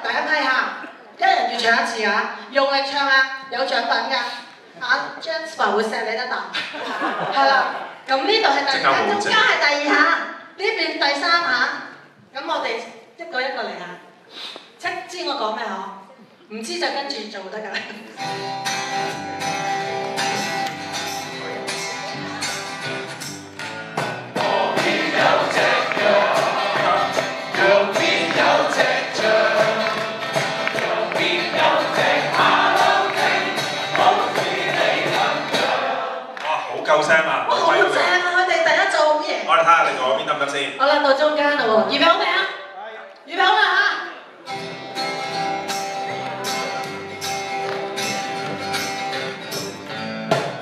第一批嚇，一人要唱一次嚇，用力唱啊，有獎品㗎。Jasper 會錫你得啖，係啦。咁呢度係第二下，中間係第二下，呢邊第三下。咁我哋一個一個嚟嚇。知我講咩嗬？唔知就跟住做得㗎啦。夠聲啊！哇，好正啊！佢哋第一組好嘢。我哋睇下你做邊得唔得先？好啦，到中間啦喎，預備好未啊？預備好啦嚇！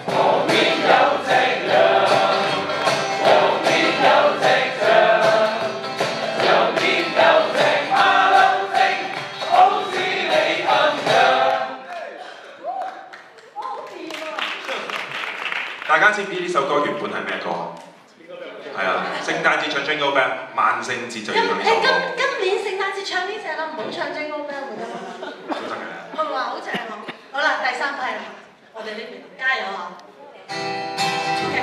河邊有隻羊，右邊有隻象，右邊有隻馬騮精，好似你咁樣。大家知唔知呢首歌原本係咩歌啊？係啊，聖誕節唱 Jingle Bell， 萬聖節就要唱呢首歌。今年聖誕節唱呢隻啦，唔好唱 Jingle Bell 會得嘛？都得嘅。係嘛？好正喎！好啦，第三批啦，我哋呢邊加油啊！OK。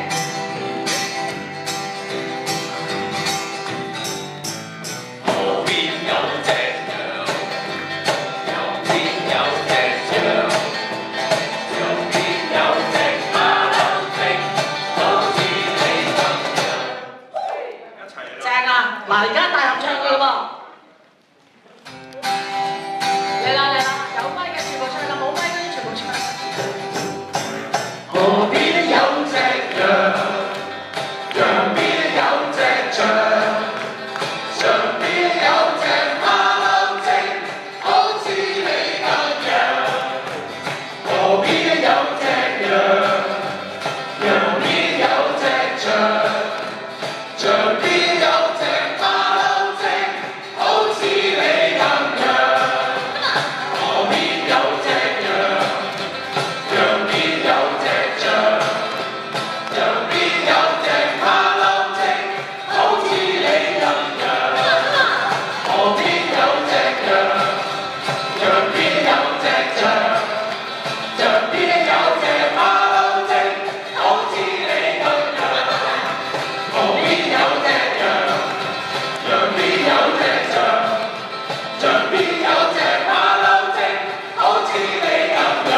河邊有隻羊，右邊有隻象，右邊有隻馬騮精，好似你咁樣。正啊！嗱，而家大合唱㗎咯喎，嚟啦嚟啦，有咪嘅全部唱啦，冇咪嗰啲全部唱。河邊有隻羊，羊邊有隻象，上邊有隻馬騮精，好似你咁樣。河邊有隻羊，羊邊有隻象，象邊有隻馬騮精，好似你咁樣。河邊有隻羊，羊邊有隻象，象邊有隻馬騮精，好似你咁樣。河邊有隻羊，羊邊有隻象，象邊有隻馬騮精，好似你咁樣。河邊有隻羊，羊邊有隻象，象邊有隻馬騮精，好似你咁樣。